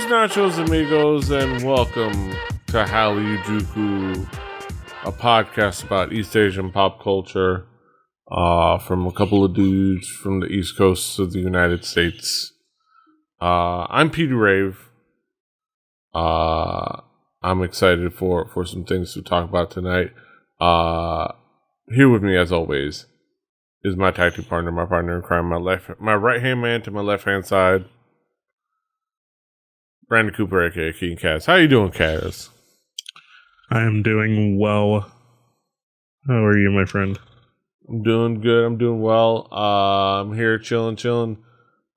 Nachos amigos, and welcome to Hallyujuku, a podcast about East Asian pop culture from a couple of dudes from the East Coast of the United States. I'm Peter Rave. I'm excited for some things to talk about tonight. Here with me, as always, is my tag team partner, my partner in crime, my right hand man to my left hand side, Brandon Cooper, aka King Kaz. How you doing, Kaz? I am doing well. How are you, my friend? I'm doing good. I'm doing well. I'm here chilling.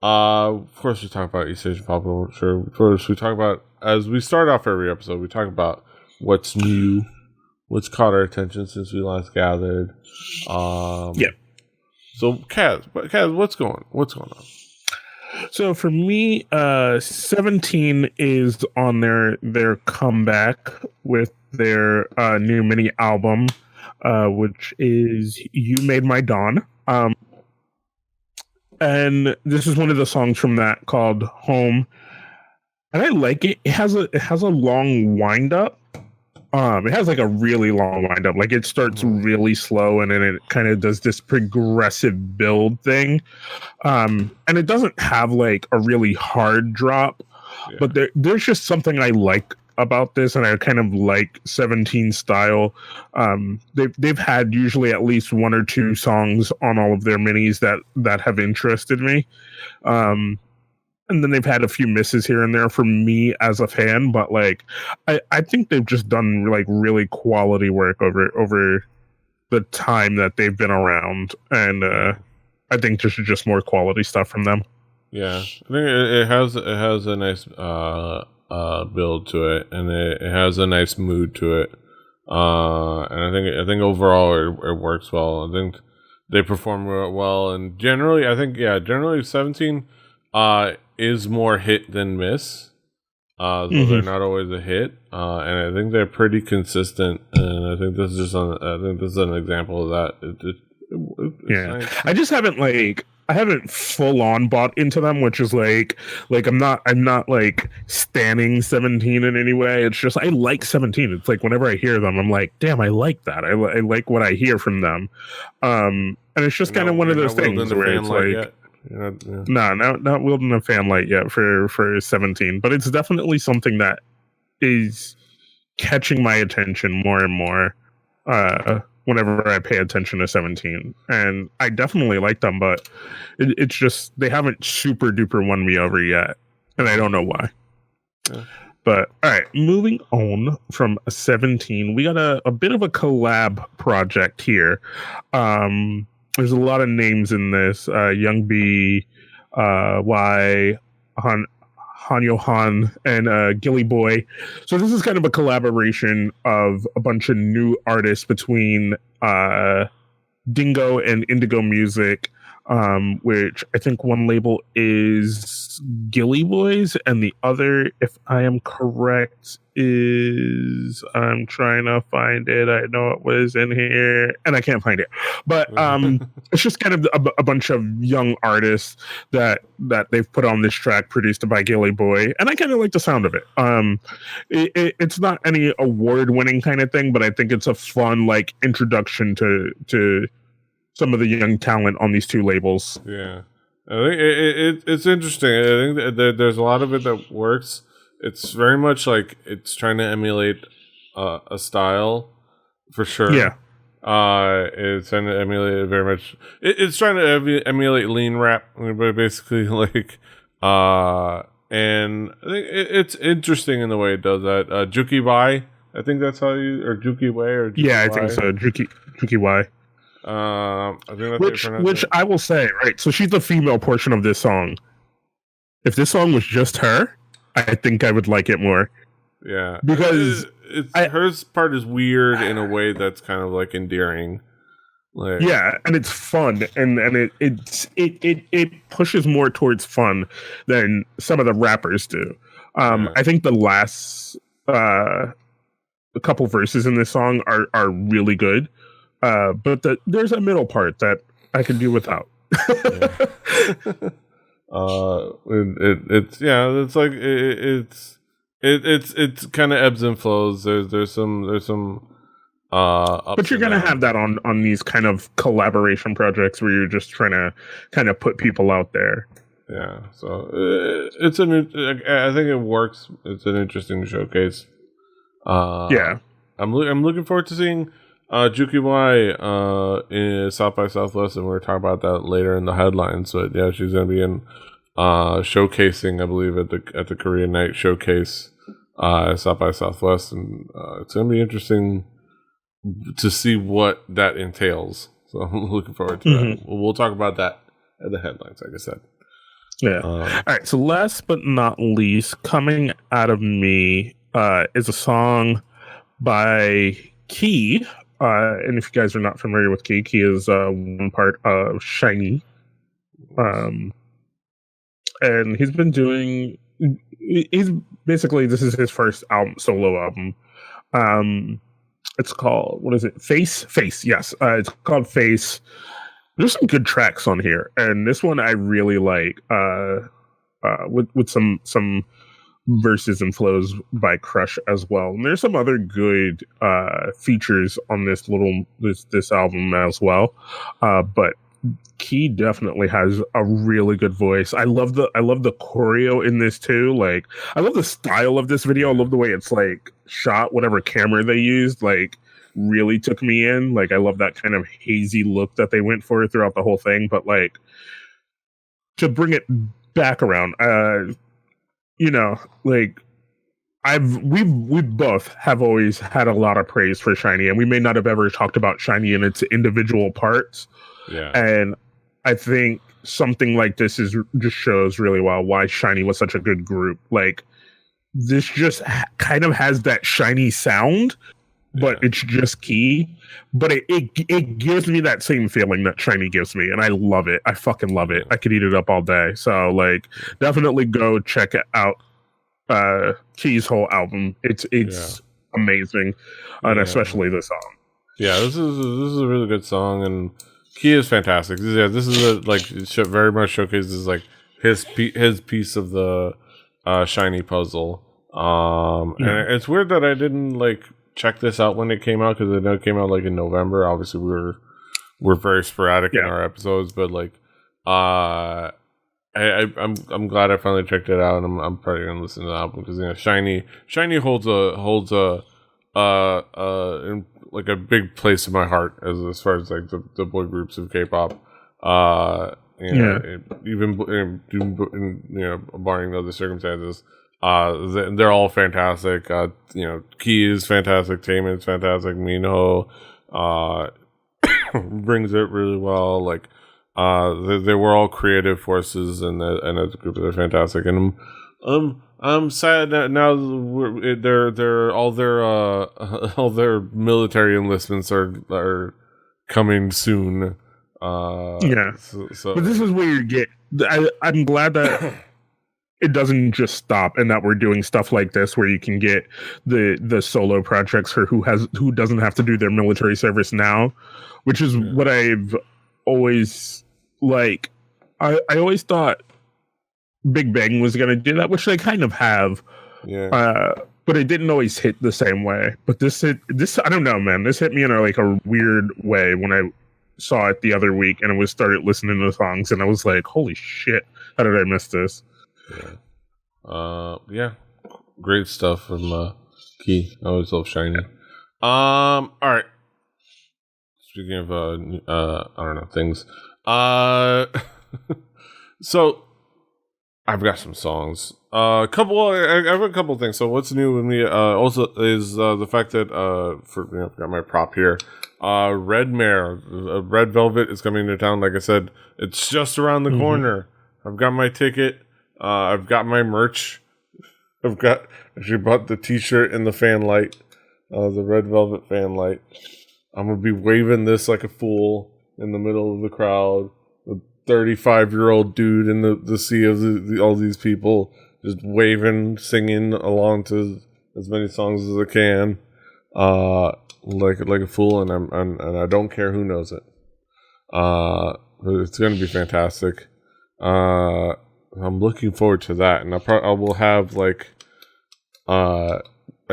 Of course, we talk about East Asian pop culture. Of course, we talk about, as we start off every episode, we talk about what's new, what's caught our attention since we last gathered. Yeah. So, Kaz, what's going on? So for me, 17 is on their comeback with their new mini album, which is "You Made My Dawn." And this is one of the songs from that called "Home," and I like it. It has a long wind up. It has like a really long wind up. Like it starts really slow and then it kind of does this progressive build thing. And it doesn't have like a really hard drop, but there's just something I like about this, and I kind of like 17 style. They've had usually at least one or two songs on all of their minis that have interested me. And then they've had a few misses here and there for me as a fan, but like I think they've just done like really quality work over the time that they've been around, and I think there's just more quality stuff from them. Yeah, I think it has a nice build to it, and it has a nice mood to it, and I think overall it works well. I think they perform well, and generally 17 is more hit than miss. So they're not always a hit, and I think they're pretty consistent. And I think this is an example of that. It's nice. I haven't full on bought into them, which is like I'm not like standing 17 in any way. It's just I like 17. It's like whenever I hear them, I'm like, damn, I like that. I like what I hear from them. And it's just kind of one of those things where it's like. Not wielding a fan light yet for 17, but it's definitely something that is catching my attention more and more whenever I pay attention to 17. And I definitely like them, but it's just they haven't super duper won me over yet, and I don't know why. Yeah. But all right, moving on from 17, we got a bit of a collab project here. There's a lot of names in this. Young B, Y, Hanyo Han, and Gilly Boy. So this is kind of a collaboration of a bunch of new artists between Dingo and Indigo Music, which I think one label is Gilly Boys, and the other, if I am correct, is I'm trying to find it. I know it was in here and I can't find it, but it's just kind of a bunch of young artists that they've put on this track produced by Gilly Boy, and I kind of like the sound of it. It's not any award-winning kind of thing, but I think it's a fun like introduction to some of the young talent on these two labels. Yeah, I think it's interesting. I think that there's a lot of it that works. It's very much like it's trying to emulate a style, for sure. Yeah. It's trying to emulate it very much. It's trying to emulate lean rap, but basically like, and I think it's interesting in the way it does that. Juki Y, I think that's how or Juki Way, or Juki yeah, I Y. think so. Juki Y. I think that's which I will say, right? So she's the female portion of this song. If this song was just her, I think I would like it more. Yeah, because her part is weird in a way that's kind of like endearing. Like, yeah, and it's fun, and it pushes more towards fun than some of the rappers do. I think the last a couple verses in this song are really good, but there's a middle part that I can do without. It's yeah, it's like it's kind of ebbs and flows. There's some ups But you're and gonna downs. have that on these kind of collaboration projects where you're just trying to kind of put people out there. Yeah, so I think it works. It's an interesting showcase. Yeah. I'm looking forward to seeing Juki Y in South by Southwest, and we're talking about that later in the headlines. But yeah, she's gonna be in showcasing, I believe, at the Korean Night Showcase at South by Southwest, and it's gonna be interesting to see what that entails. So I'm looking forward to that. We'll talk about that at the headlines, like I said. Yeah. All right. So last but not least, coming out of me is a song by Key. And if you guys are not familiar with Key, Key is one part of Shiny. And he's been doing. He's basically, this is his first solo album. It's called, what is it? Face. Yes. It's called Face. There's some good tracks on here, and this one I really like. With some verses and flows by Crush as well. And there's some other good features on this album as well. But Key definitely has a really good voice. I love the choreo in this too. Like, I love the style of this video. I love the way it's like shot. Whatever camera they used, like, really took me in. Like, I love that kind of hazy look that they went for throughout the whole thing. But like, to bring it back around, like, we both have always had a lot of praise for Shiny, and we may not have ever talked about Shiny in its individual parts. Yeah. And I think something like this just shows really well why Shiny was such a good group. Like, this just kind of has that Shiny sound, but it's just Key. But it gives me that same feeling that Shiny gives me, and I love it. I fucking love it. I could eat it up all day. So, like, definitely go check it out. Key's whole album. It's amazing, and especially the song. Yeah, this is a really good song, and Key is fantastic. This is very much showcases like his piece of the Shiny puzzle. And it's weird that I didn't like check this out when it came out, because I know it came out like in November. Obviously, we're very sporadic in our episodes, but like I'm glad I finally checked it out, and I'm probably gonna listen to the album, because Shiny holds a like a big place in my heart as far as like the boy groups of K-pop. Even barring other circumstances, they're all fantastic. Key is fantastic, Taemin's fantastic, Minho brings it really well. Like, they were all creative forces, and as a group, they're fantastic. And I'm sad that now they're all their military enlistments are coming soon. So but this is where you get. I'm glad that it doesn't just stop, and that we're doing stuff like this where you can get the solo projects for who doesn't have to do their military service now, which is what I've always like. I always thought Big Bang was going to do that, which they kind of have. But it didn't always hit the same way. But this I don't know, man. This hit me in a weird way when I saw it the other week, and I started listening to the songs, and I was like, holy shit, how did I miss this? Great stuff from Key. I always love Shiny. All right. Speaking of I don't know, things. So I've got some songs. I have a couple of things. So what's new with me also is the fact that I've got my prop here. Red Mare, Red Velvet is coming to town. Like I said, it's just around the corner. I've got my ticket. I've got my merch. Actually bought the t-shirt and the fan light, the Red Velvet fan light. I'm gonna be waving this like a fool in the middle of the crowd. 35-year-old dude in the sea of all these people, just waving, singing along to as many songs as I can, like a fool, and I don't care who knows it. It's going to be fantastic. I'm looking forward to that, and I will have like I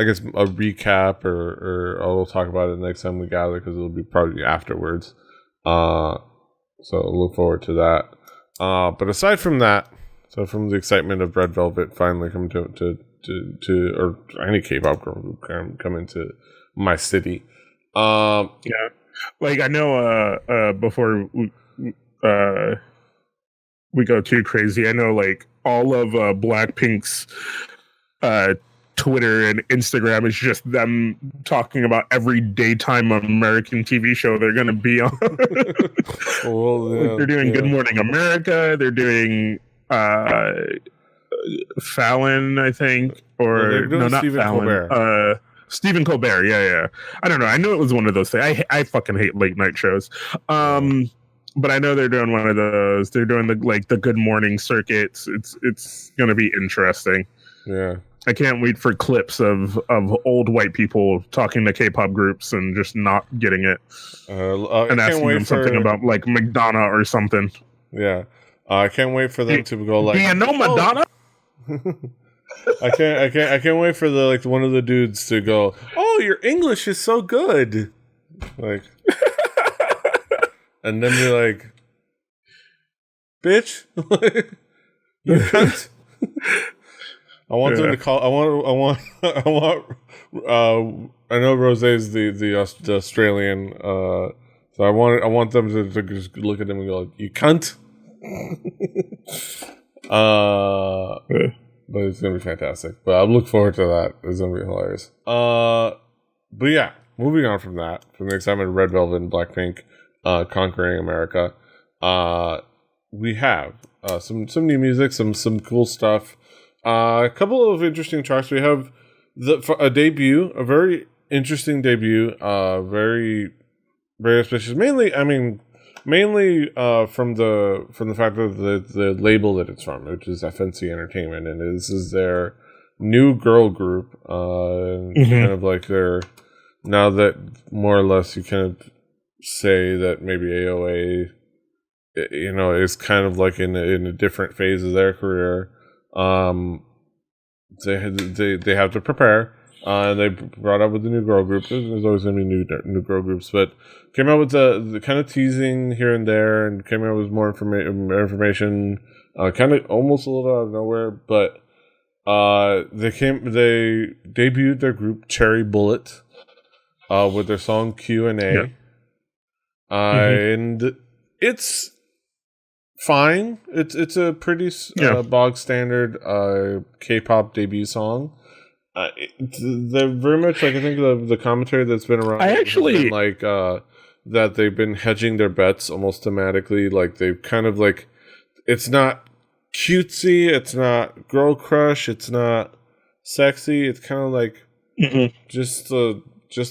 guess a recap, or I'll talk about it next time we gather because it'll be probably afterwards. So I'll look forward to that. But aside from that, so from the excitement of Red Velvet finally coming to or any K-pop group coming to my city. Yeah, like I know. Before we go too crazy, I know like all of Blackpink's Twitter and Instagram is just them talking about every daytime American TV show they're going to be on. Well, yeah, they're doing Good Morning America. They're doing Fallon, I think, or no, not Stephen Fallon. Colbert. Stephen Colbert. Yeah. I don't know. I knew it was one of those things. I fucking hate late night shows. But I know they're doing one of those. They're doing the Good Morning circuits. It's going to be interesting. Yeah. I can't wait for clips of old white people talking to K-pop groups and just not getting it, and asking them something about like Madonna or something. Yeah, I can't wait for them to go like. Do you know Madonna? I can't wait for the one of the dudes to go. Oh, your English is so good, like, and then be like, bitch, you cunt. I want them to call. I know Rose is the Australian. So I want them to just look at them and go, "You cunt." But it's gonna be fantastic. But I'm looking forward to that. It's gonna be hilarious. But yeah, moving on from that, from the excitement of Red Velvet and Blackpink conquering America, we have some new music, some cool stuff. A couple of interesting tracks. We have a debut, a very interesting debut, very very auspicious. Mainly from the fact of the label that it's from, which is FNC Entertainment, and this is their new girl group. Kind of like their, now that more or less you kind of say that maybe AOA, is kind of like in a different phase of their career. They have to prepare, and they brought up with the new girl group. There's always going to be new girl groups, but came out with the kind of teasing here and there, and came out with more information, kind of almost a little out of nowhere. But they debuted their group Cherry Bullet, with their song Q&A, and it's fine. It's a pretty bog standard K-pop debut song. They're very much like, I think the commentary that's been around. I actually like that they've been hedging their bets almost thematically. Like they've kind of like, it's not cutesy, it's not girl crush, it's not sexy. It's kind of like just a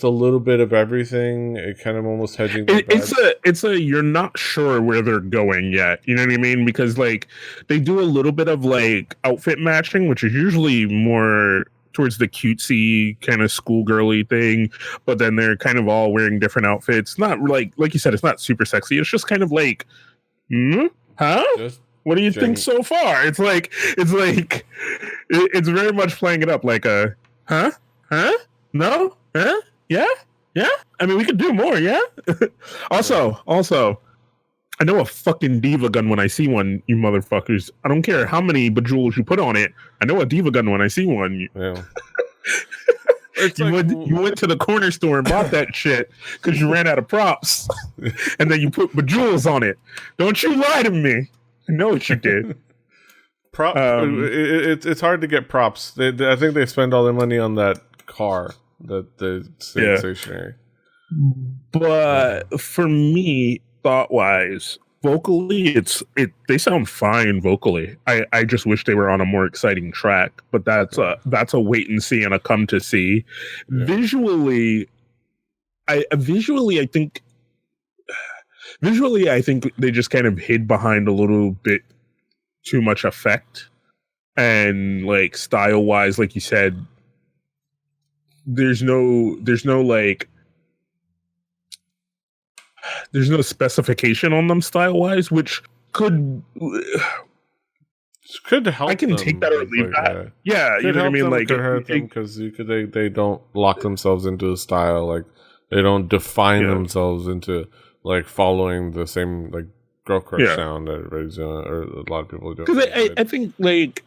little bit of everything. It kind of almost hedging. It's a you're not sure where they're going yet. You know what I mean? Because like they do a little bit of like outfit matching, which is usually more towards the cutesy kind of schoolgirly thing, but then they're kind of all wearing different outfits. Not like you said, it's not super sexy. It's just kind of like, huh? What do you think so far? It's very much playing it up like a huh? No? Huh? Yeah? I mean, we could do more, yeah? Also, I know a fucking diva gun when I see one, you motherfuckers. I don't care how many bejewels you put on it. I know a diva gun when I see one. Yeah. You went to the corner store and bought that shit because you ran out of props. And then you put bejewels on it. Don't you lie to me. I know what you did. It's hard to get props. I think they spend all their money on that car. The stationary. But for me, thought-wise, vocally, they sound fine vocally. I just wish they were on a more exciting track, but that's a wait and see and a come to see. Yeah. Visually, I think they just kind of hid behind a little bit too much effect, and like style-wise, like you said, there's no specification on them style wise, which could could help. I can take that or leave that. Yeah, you know what I mean. Like, could hurt them because they don't lock themselves into a style. Like, they don't define themselves into like following the same like girl crush sound that everybody's doing, or a lot of people do. Because I think, like,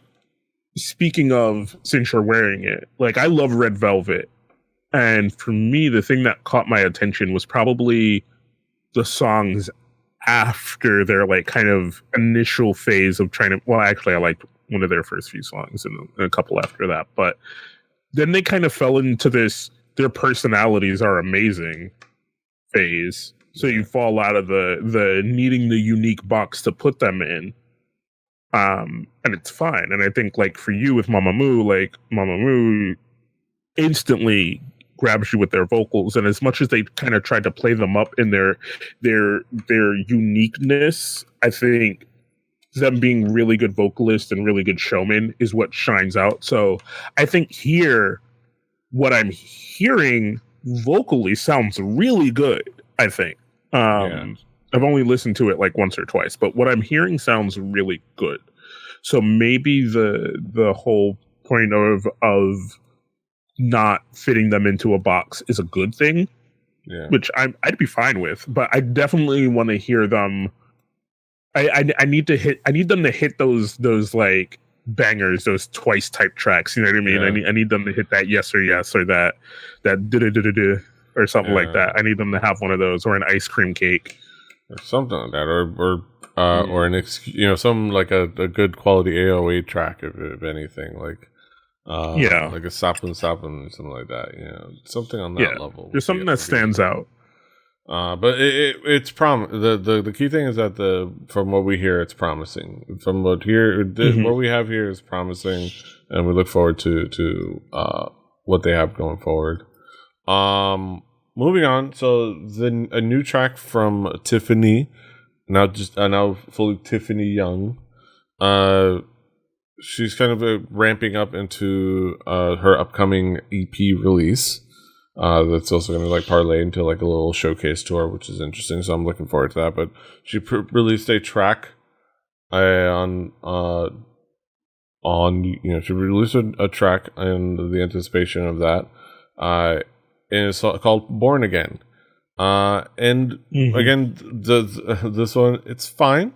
speaking of, since you're wearing it, like, I love Red Velvet, and for me, the thing that caught my attention was probably the songs after their like kind of initial phase of trying to. Well, actually, I liked one of their first few songs and a couple after that, but then they kind of fell into this "their personalities are amazing" phase. So you fall out of the needing the unique box to put them in, and it's fine. And I think, like, for you with Mamamoo, like, Mamamoo instantly grabs you with their vocals, and as much as they kind of tried to play them up in their uniqueness, I think them being really good vocalists and really good showmen is what shines out. So I think here, what I'm hearing vocally sounds really good, I think. I've only listened to it like once or twice, but what I'm hearing sounds really good. So maybe the whole point of not fitting them into a box is a good thing, which I'd be fine with. But I definitely want to hear them. I need them to hit those like bangers, those twice type tracks. You know what I mean? I need them to hit that yes or that da or something like that. I need them to have one of those, or an ice cream cake, or something like that, or an some like a good quality AOA track, if anything, like like a Sapun or something like that. Something on that level. There's something that stands out. But it's the key thing is that from what we hear, it's promising. From what we have here is promising, and we look forward to what they have going forward. Moving on, so a new track from Tiffany, now fully Tiffany Young. She's kind of ramping up into her upcoming EP release. That's also going to like parlay into like a little showcase tour, which is interesting. So I'm looking forward to that. But she released a track she released a track in the anticipation of that. And it's called Born Again. And again, this one, it's fine.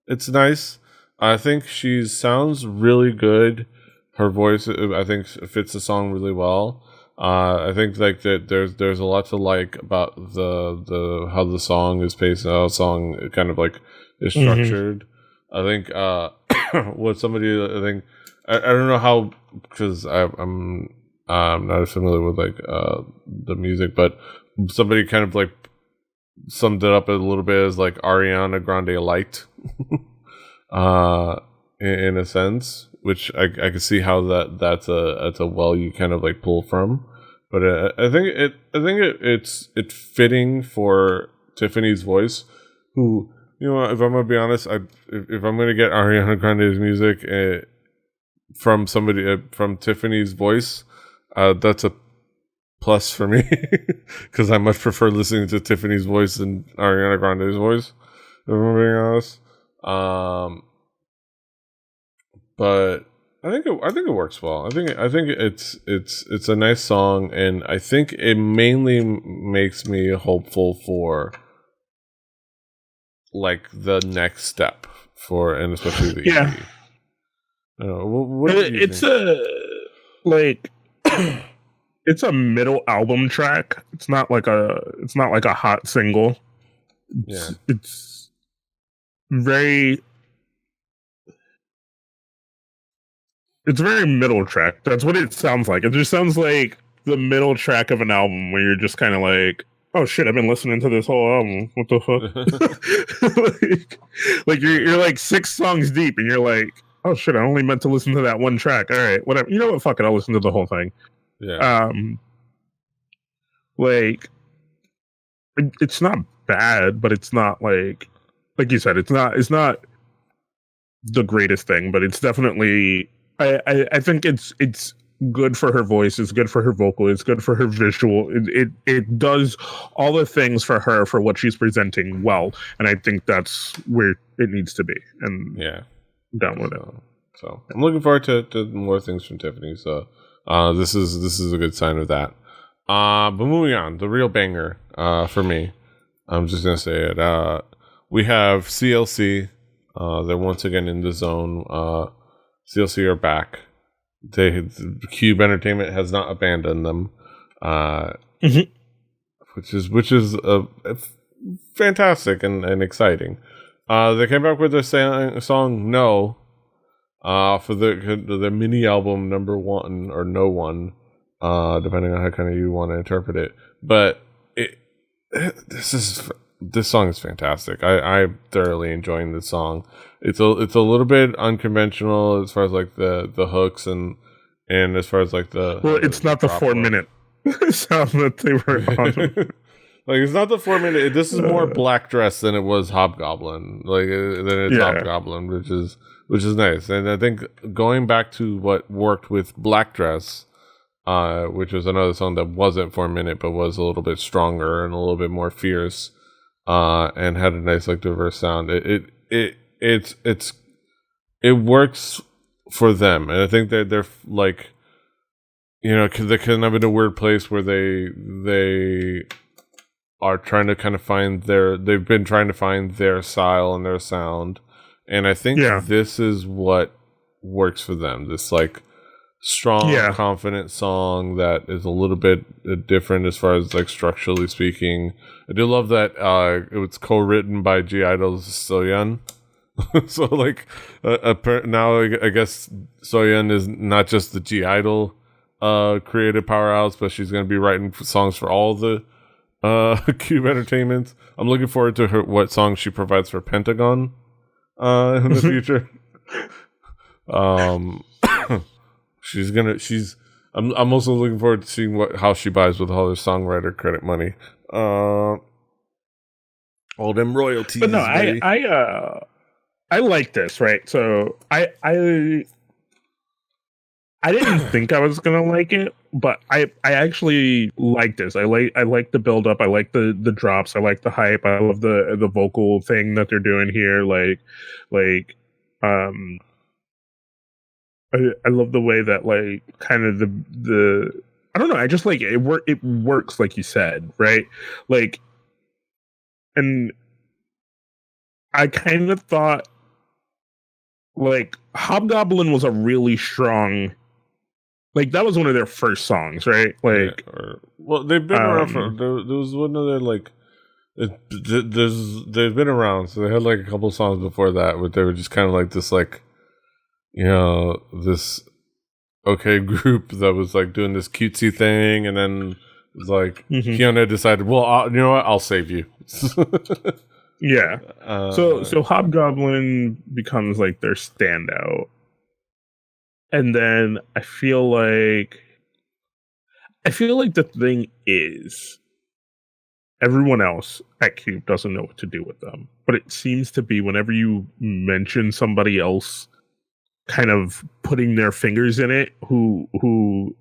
It's nice. I think she sounds really good. Her voice, I think, fits the song really well. I think like that there's a lot to like about the how the song is paced, how the song kind of like is structured. I think what somebody I don't know how, because I'm not as familiar with like the music, but somebody kind of like summed it up a little bit as like Ariana Grande light, in a sense, which I can see how that's a well you kind of like pull from. But I think it's fitting for Tiffany's voice, who, if I'm gonna be honest, if I'm gonna get Ariana Grande's music from Tiffany's voice, that's a plus for me, because I much prefer listening to Tiffany's voice than Ariana Grande's voice, if I'm being honest. But I think it works well. I think it's a nice song, and I think it mainly makes me hopeful for like the next step and especially the EP. I don't know, what do you think? It's a middle album track. It's not like a hot single. It's very middle track. That's what it sounds like. It just sounds like the middle track of an album where you're just kind of like, oh shit, I've been listening to this whole album. What the fuck? like you're like 6 songs deep and you're like, oh shit, I only meant to listen to that one track. All right, whatever. You know what? Fuck it. I'll listen to the whole thing. Yeah. It's not bad, but it's not like you said, it's not the greatest thing, but it's definitely, I think it's good for her voice, it's good for her vocal, it's good for her visual. It does all the things for her for what she's presenting well, and I think that's where it needs to be. And yeah, I'm down with it. So I'm looking forward to more things from Tiffany. So this is a good sign of that. But moving on, the real banger for me, I'm just gonna say it. We have CLC. They're once again in the zone. CLC are back. Cube Entertainment has not abandoned them, which is fantastic and exciting. They came back with their song "No" for their mini album number 1 or No One, depending on how kind of you want to interpret it. But this song is fantastic. I'm thoroughly enjoying this song. It's a little bit unconventional as far as like the hooks and as far as like it's not the 4-minute sound that they were on. Like it's not the 4-minute. This is more Black Dress than it was Hobgoblin. Hobgoblin, which is nice. And I think going back to what worked with Black Dress, which was another song that wasn't 4-minute but was a little bit stronger and a little bit more fierce, and had a nice like diverse sound. It works for them, and I think that they're like, they're kind of in a weird place where they are trying to kind of they've been trying to find their style and their sound. And I think this is what works for them. This like strong, confident song that is a little bit different as far as like structurally speaking. I do love that it was co-written by G-Idol's Soyeon. So like now I guess Soyeon is not just the G-Idol creative powerhouse, but she's going to be writing songs for all the Cube Entertainment. I'm looking forward to what songs she provides for Pentagon in the future. I'm also looking forward to seeing how she buys with all her songwriter credit money. All them royalties. But no, I like this, right? So I didn't think I was gonna like it, but I actually like this. I like the build up. I like the drops. I like the hype. I love the vocal thing that they're doing here. I love the way that like kind of the I don't know. I just like it. It works like you said, right? Like, and I kind of thought like Hobgoblin was a really strong. Like that was one of their first songs, right? Like, they've been around for. There was one of their like. They've been around, so they had like a couple songs before that, but they were just kind of like this, like, this group that was like doing this cutesy thing, and then it was like Hyuna decided, well, you know what, I'll save you. Yeah. So Hobgoblin becomes like their standout. And then I feel like the thing is everyone else at Cube doesn't know what to do with them. But it seems to be whenever you mention somebody else kind of putting their fingers in it who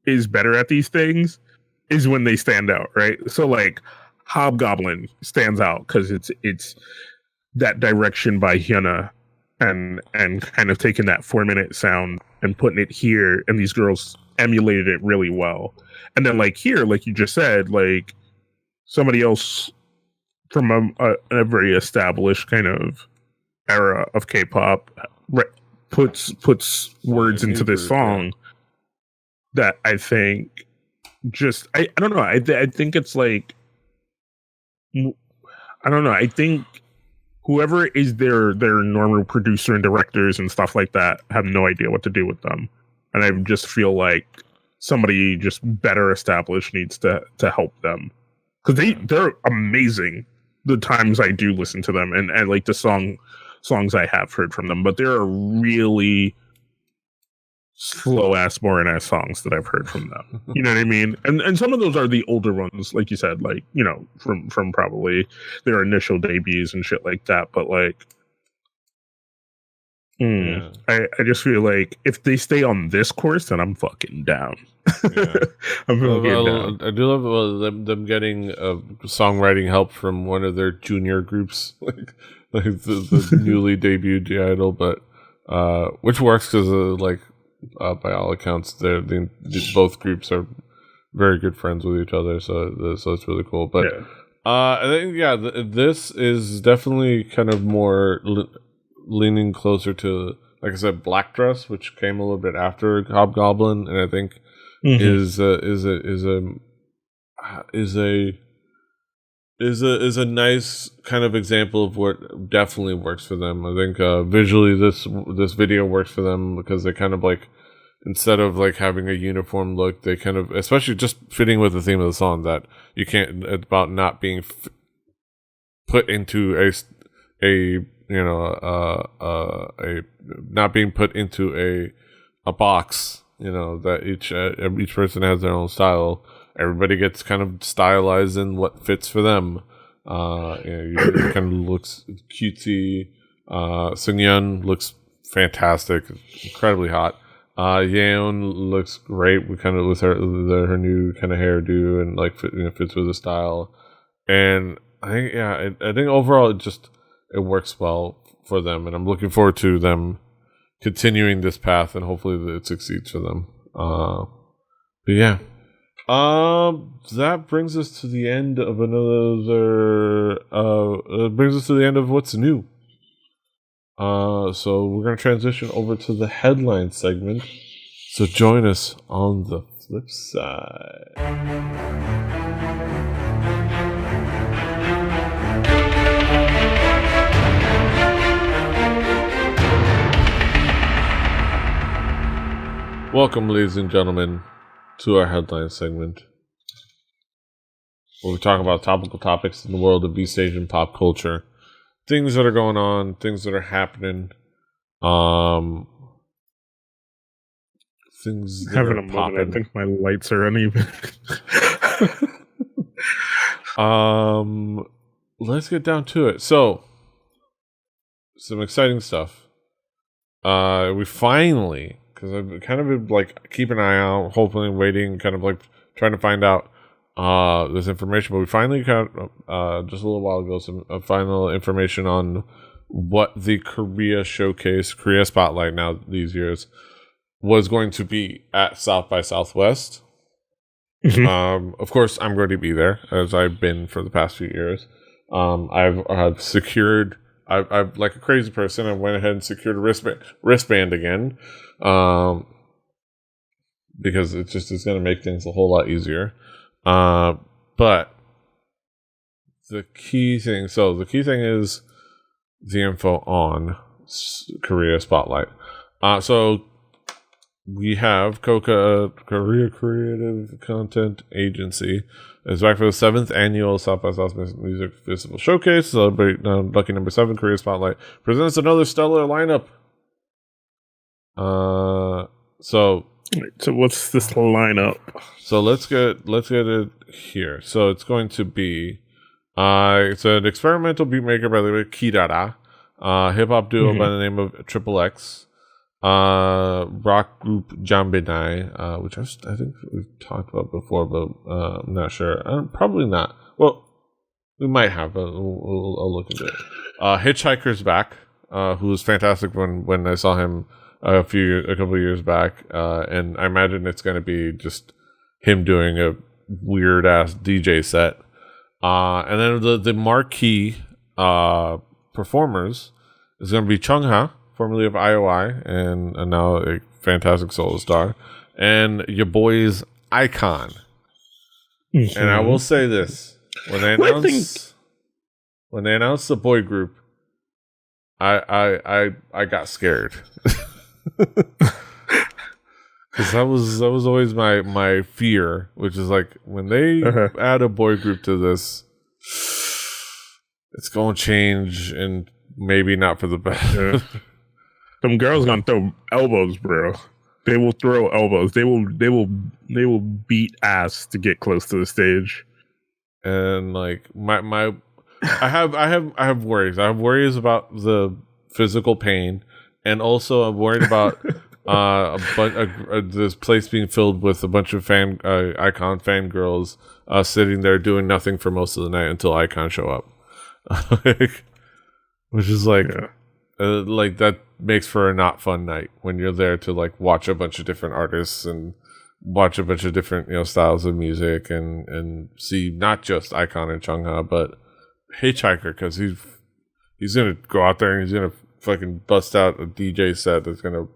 is better at these things is when they stand out, right? So like Hobgoblin stands out because it's that direction by Hyuna and kind of taking that 4-minute sound and putting it here, and these girls emulated it really well. And then like here, like you just said, like somebody else from a very established kind of era of K-pop puts words into this song that I think just I don't know. I think it's like I don't know. I think whoever is their normal producer and directors and stuff like that have no idea what to do with them. And I just feel like somebody just better established needs to help them. Because they're amazing the times I do listen to them and like the songs I have heard from them. But there are really slow ass boring ass songs that I've heard from them. You know what I mean? And some of those are the older ones, like you said, like, from probably their initial debuts and shit like that. But like I just feel like if they stay on this course, then I'm fucking down. I'm down. I do love them getting songwriting help from one of their junior groups, like the newly debuted Idol. But which works because by all accounts, both groups are very good friends with each other, so it's really cool. But I think this is definitely kind of more leaning closer to, like I said, Black Dress, which came a little bit after Hobgoblin, and I think is a nice kind of example of what definitely works for them. I think visually this video works for them because they kind of like, instead of like having a uniform look, they kind of, especially just fitting with the theme of the song, that you can't, about not being put into a not being put into a box, that each person has their own style. Everybody gets kind of stylized in what fits for them. It kind of looks cutesy. Seungyeon looks fantastic, incredibly hot. Yeon looks great with her new kind of hairdo, and like fits with the style. And I think overall it works well for them, and I'm looking forward to them continuing this path, and hopefully it succeeds for them. But yeah. That brings us to the end of what's new. So we're gonna transition over to the headline segment. So join us on the flip side. Welcome, ladies and gentlemen, to our headline segment, where we talk about topical topics in the world of East Asian pop culture, things that are going on, things that are happening, things that having are a moment. I think my lights are uneven. Let's get down to it. So, some exciting stuff. We finally, because I've kind of been like keeping an eye out, hopefully waiting, kind of like trying to find out this information, but we finally got just a little while ago some final information on what the Korea Spotlight now these years was going to be at South by Southwest. Of course, I'm going to be there, as I've been for the past few years. I've secured. I've like a crazy person. I went ahead and secured a wristband again, because it just is going to make things a whole lot easier. But the key thing is the info on Korea Spotlight. So we have Korea Creative Content Agency is back for the 7th annual South by Southwest Music Festival Showcase. Celebrate lucky number 7. Korea Spotlight presents another stellar lineup. So what's this lineup? So let's get it here. So it's going to be it's an experimental beat maker by the way Kirara, hip hop duo by the name of Triple X, rock group Jambinai, which I think we've talked about before, but I'm not sure. Probably not. Well, we might have, but I'll look into it. Hitchhiker's back, who was fantastic when I saw him a couple of years back, and I imagine it's going to be just him doing a weird ass DJ set, and then the marquee performers is going to be Chungha, formerly of IOI and now a fantastic solo star, and your boy's Icon. And I will say this: when they announced the boy group, I got scared. Because that was always my fear, which is like when they add a boy group to this, it's gonna change, and maybe not for the best. Some girls gonna throw elbows, bro. They will throw elbows. They will beat ass to get close to the stage. And like I have worries. I have worries about the physical pain. And also, I'm worried about this place being filled with a bunch of Icon fangirls sitting there doing nothing for most of the night until Icon show up. Which is like, like that makes for a not fun night when you're there to like watch a bunch of different artists and watch a bunch of different styles of music and see not just Icon and Chungha but Hitchhiker, because he's gonna go out there and he's gonna fucking bust out a DJ set that's gonna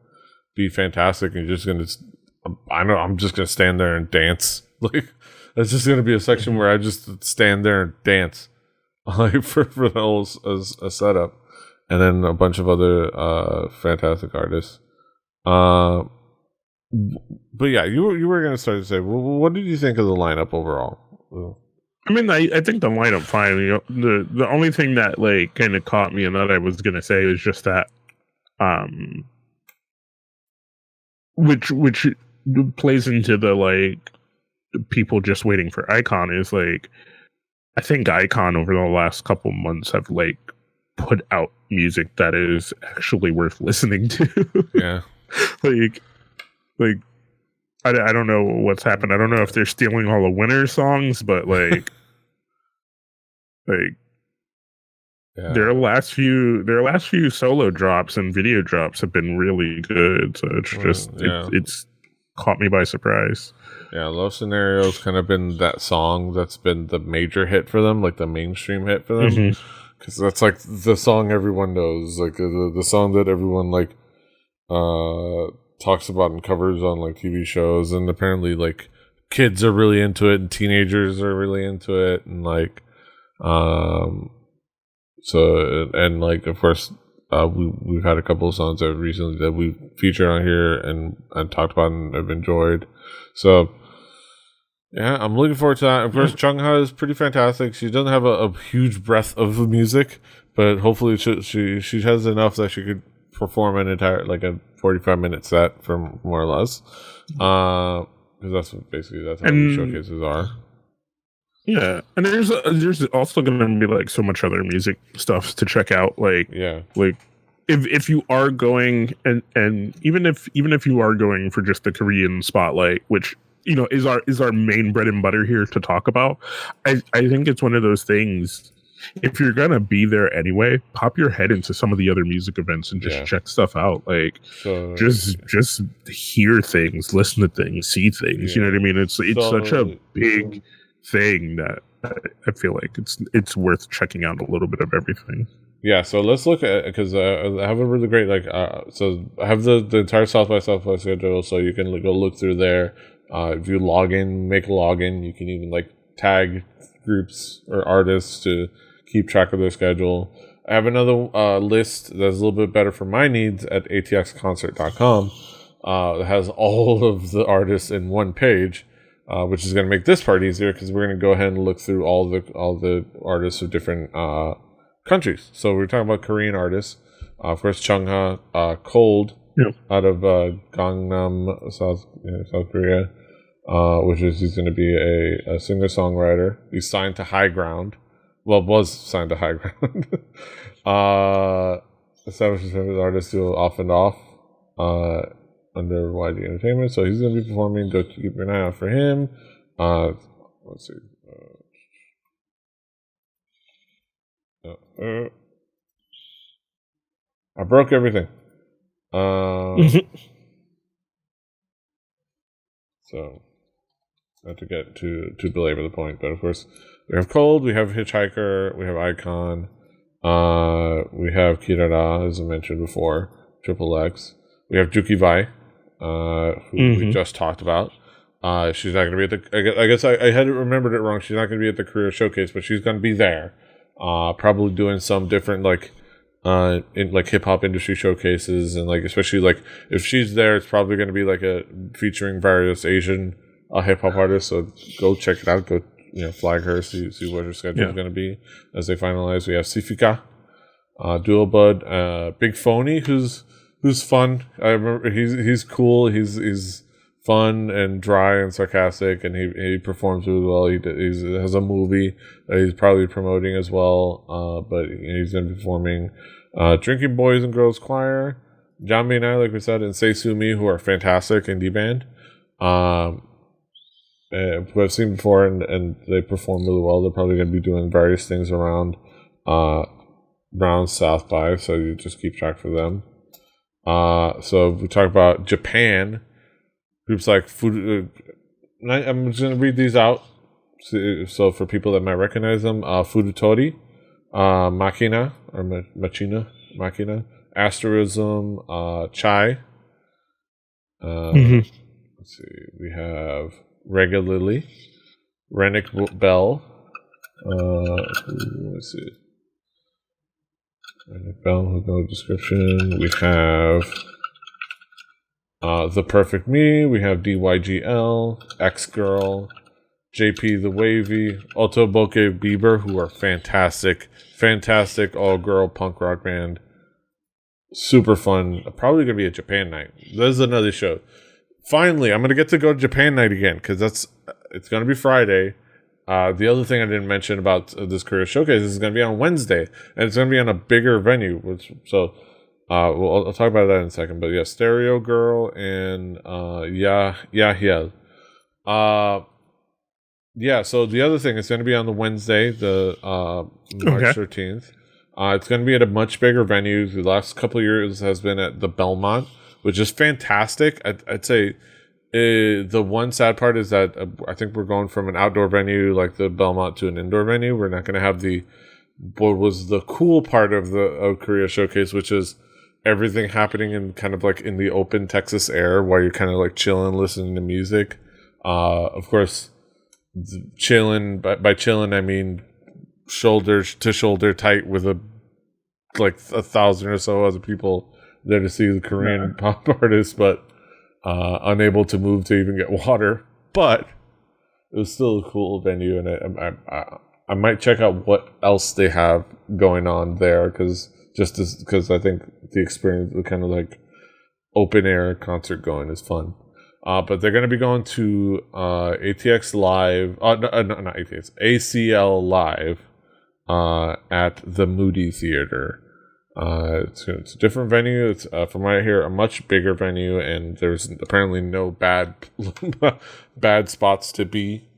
be fantastic, and you're just gonna I'm just gonna stand there and dance. Like that's just gonna be a section where I just stand there and dance like for the whole a setup. And then a bunch of other fantastic artists. But yeah, you were going to start to say, well, what did you think of the lineup overall? I mean, I think the lineup fine. The only thing that like kind of caught me and that I was going to say was just that, which plays into the like people just waiting for Icon is like, I think Icon over the last couple months have like put out music that is actually worth listening to. Yeah. like I don't know what's happened. I don't know if they're stealing all the winter songs, but like yeah. their last few solo drops and video drops have been really good. So it's just it's caught me by surprise. Yeah, Love Scenario's kind of been that song that's been the major hit for them, like the mainstream hit for them. Mm-hmm. Because that's like the song everyone knows, like the song that everyone like talks about and covers on like TV shows, and apparently like kids are really into it and teenagers are really into it, and like so and like of course we've had a couple of songs that recently that we featured on here and talked about and have enjoyed. So yeah, I'm looking forward to that. Of course, Chungha is pretty fantastic. She doesn't have a huge breadth of music, but hopefully she has enough that she could perform an entire like a 45-minute set from more or less. Because that's how these showcases are. Yeah, and there's also going to be like so much other music stuff to check out. Like if you are going and even if you are going for just the Korean spotlight, which is our main bread and butter here to talk about. I think it's one of those things. If you're gonna be there anyway, pop your head into some of the other music events and just check stuff out. Like just hear things, listen to things, see things. You know what I mean? It's such a big thing that I feel like it's worth checking out a little bit of everything. Yeah, so let's look at, because I have a really great so I have the entire South by Southwest schedule, so you can go look through there. If you make a login, you can even like tag groups or artists to keep track of their schedule. I have another list that's a little bit better for my needs at atxconcert.com that has all of the artists in one page, which is going to make this part easier because we're going to go ahead and look through all the artists of different countries. So we're talking about Korean artists. Of course, Chungha, Cold, out of Gangnam, South Korea. He's going to be a singer-songwriter. He's signed to High Ground. Well, was signed to High Ground. Established as an artist who off and off under YG Entertainment. So he's going to be performing. Go keep an eye out for him. Let's see. I broke everything. So not to get to belabor the point, but of course we have Cold, we have Hitchhiker, we have Icon, we have Kirara, as I mentioned before, Triple X. We have Juki Vai, who we just talked about. She's not going to be at the. I guess I had remembered it wrong. She's not going to be at the Career Showcase, but she's going to be there, probably doing some different in like hip hop industry showcases, and like especially like if she's there, it's probably going to be like featuring various Asian hip hop artists. So go check it out. Go flag her, see what her schedule is going to be as they finalize. We have Sifika, Dual Bud, Big Phony, who's fun. I remember he's cool. He's fun and dry and sarcastic, and he performs really well. He has a movie that he's probably promoting as well, but he's going to be performing. Drinking Boys and Girls Choir, Jambi and I, like we said, and Say Sumi, who are fantastic indie band. Who I've seen before, and they perform really well. They're probably going to be doing various things around Brown South by, so you just keep track for them. So we talk about Japan. Groups like Food. I'm just gonna read these out. So for people that might recognize them, Furutori, Machina or Machina, Asterism, Chai. Let's see. We have Regularly, Rennick Bell. Let's see. Rennick Bell with no description. We have The Perfect Me. We have DYGL, X Girl, JP the Wavy, Otoboke Bieber, who are fantastic all-girl punk rock band. Super fun. Probably gonna be a Japan night. This is another show. Finally, I'm gonna get to go to Japan night again because it's gonna be Friday. The other thing I didn't mention about this career showcase is gonna be on Wednesday, and it's gonna be on a bigger venue. I'll talk about that in a second. But yeah, Stereo Girl and Yahyel. Yeah. So the other thing is gonna be on the Wednesday, the March 13th. It's going to be at a much bigger venue. The last couple of years has been at the Belmont, which is fantastic. I'd say the one sad part is that I think we're going from an outdoor venue like the Belmont to an indoor venue. We're not going to have what was the cool part of the Korea Showcase, which is everything happening in kind of like in the open Texas air while you're kind of like chilling, listening to music. Of course, chilling, by chilling, I mean shoulder to shoulder tight with 1,000 or so other people there to see the Korean pop artists, but unable to move to even get water. But it was still a cool venue, and I might check out what else they have going on there because I think the experience, the kind of like open air concert going, is fun. But they're going to be going to ATX Live, not ATX, ACL Live. At the Moody Theater. It's a different venue. It's from what I hear, a much bigger venue, and there's apparently no bad spots to be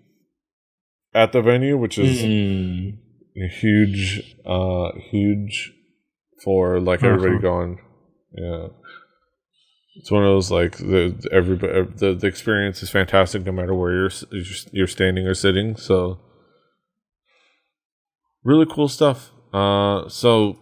at the venue, which is huge for like everybody going. Yeah, it's one of those like the experience is fantastic no matter where you're standing or sitting. So. Really cool stuff. So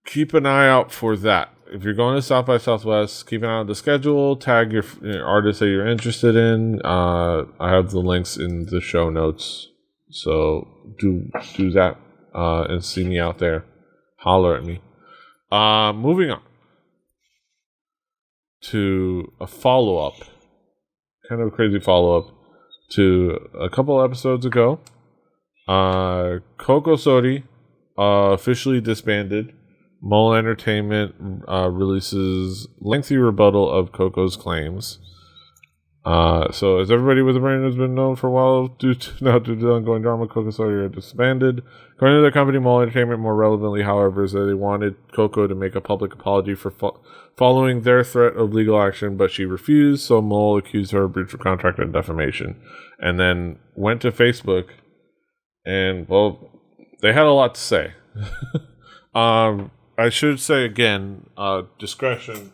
keep an eye out for that. If you're going to South by Southwest, keep an eye on the schedule. Tag your artists that you're interested in. I have the links in the show notes. So do that and see me out there. Holler at me. Moving on to a follow-up. Kind of a crazy follow-up to a couple episodes ago. Coco Lee officially disbanded. Mole Entertainment releases lengthy rebuttal of Coco's claims. So as everybody with the brain has been known for a while, due to the ongoing drama, Coco Lee are disbanded. According to their company, Mole Entertainment, more relevantly, however, is that they wanted Coco to make a public apology for following their threat of legal action, but she refused. So Mole accused her of breach of contract and defamation, and then went to Facebook. And, well, they had a lot to say. I should say again, discretion.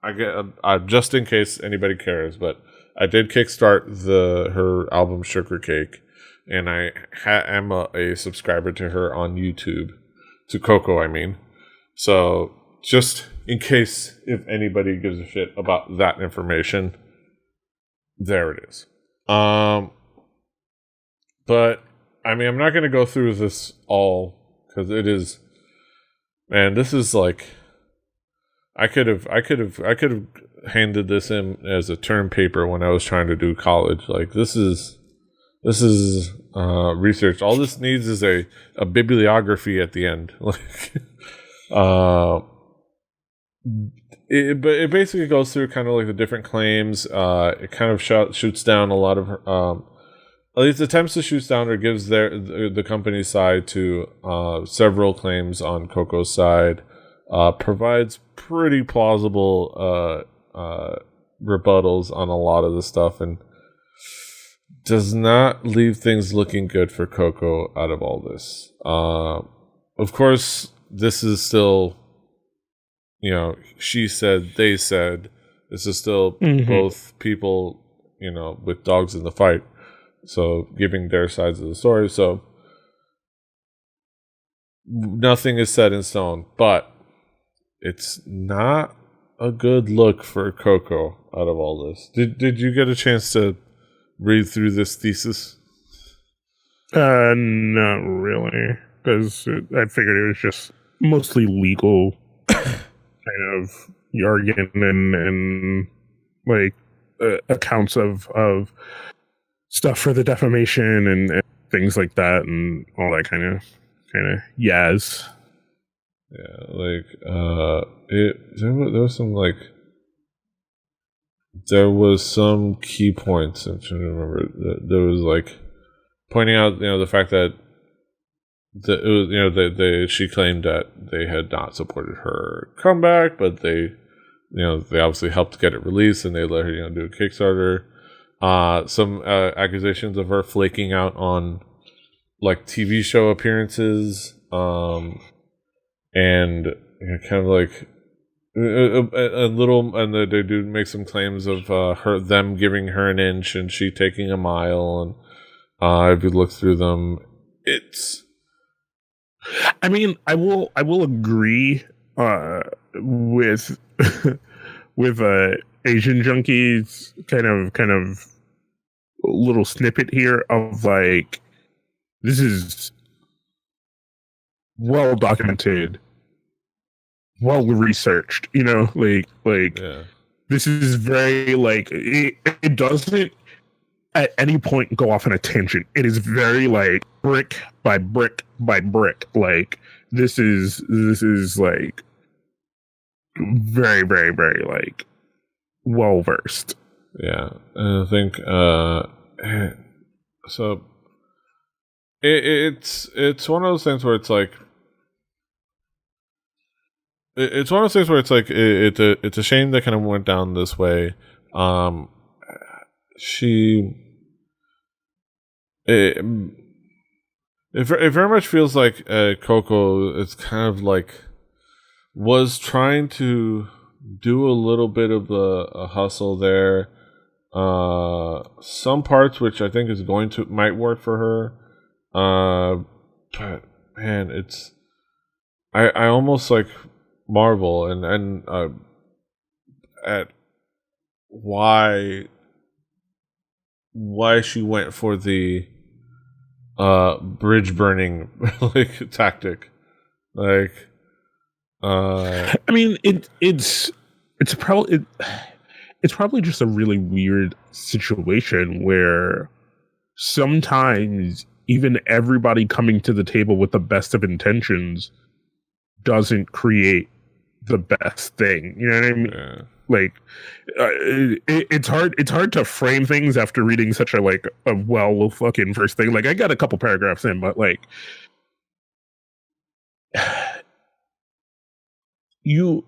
I get just in case anybody cares, but I did kickstart her album Sugar Cake, and I am a subscriber to her on YouTube, to Coco, I mean. So just in case if anybody gives a shit about that information, there it is. But I mean, I'm not going to go through this all because it is, man, this is like, I could have handed this in as a term paper when I was trying to do college. Like this is research. All this needs is a bibliography at the end. Like, it basically goes through kind of like the different claims. It kind of shoots down a lot of, at least attempts to shoot down or gives the company's side to several claims on Coco's side. Provides pretty plausible rebuttals on a lot of the stuff, and does not leave things looking good for Coco out of all this. Of course, this is still, she said, they said. This is still both people, with dogs in the fight. So giving their sides of the story. So nothing is set in stone, but it's not a good look for Coco out of all this. Did you get a chance to read through this thesis? Not really, because I figured it was just mostly legal kind of jargon and like accounts of stuff for the defamation and things like that and all that kind of yaz. Yeah, like there was some key points. I'm trying to remember. There was like pointing out, the fact that she claimed that they had not supported her comeback, but they obviously helped get it released and they let her do a Kickstarter. Some accusations of her flaking out on like TV show appearances, and kind of like a little, and they do make some claims of them giving her an inch and she taking a mile, and if you look through them, I mean, I will agree with with Asian Junkies kind of little snippet here of like, this is well documented, well researched, yeah. This is very like it doesn't at any point go off on a tangent. It is very like brick by brick by brick. Like this is like very, very, very like well versed. Yeah, and I think so. It's one of those things where it's like it's one of those things where it's like it's a shame that kind of went down this way. It very much feels like Coco is kind of like was trying to do a little bit of a hustle there. Some parts which I think might work for her. But man, I almost like marvel and at why she went for the bridge burning like tactic. Like I mean it's probably just a really weird situation where sometimes even everybody coming to the table with the best of intentions doesn't create the best thing. You know what I mean? yeah. Like it's hard to frame things after reading such a well fucking first thing. Like I got a couple paragraphs in, but like if you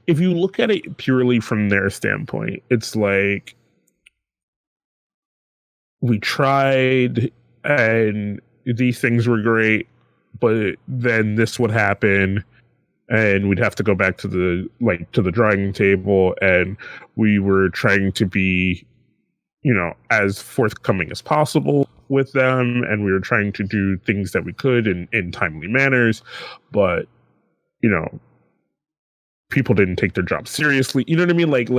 look at it purely from their standpoint, it's like we tried and these things were great, but then this would happen and we'd have to go back to the drawing table, and we were trying to be, as forthcoming as possible with them, and we were trying to do things that we could in timely manners, but people didn't take their job seriously. You know what I mean? Like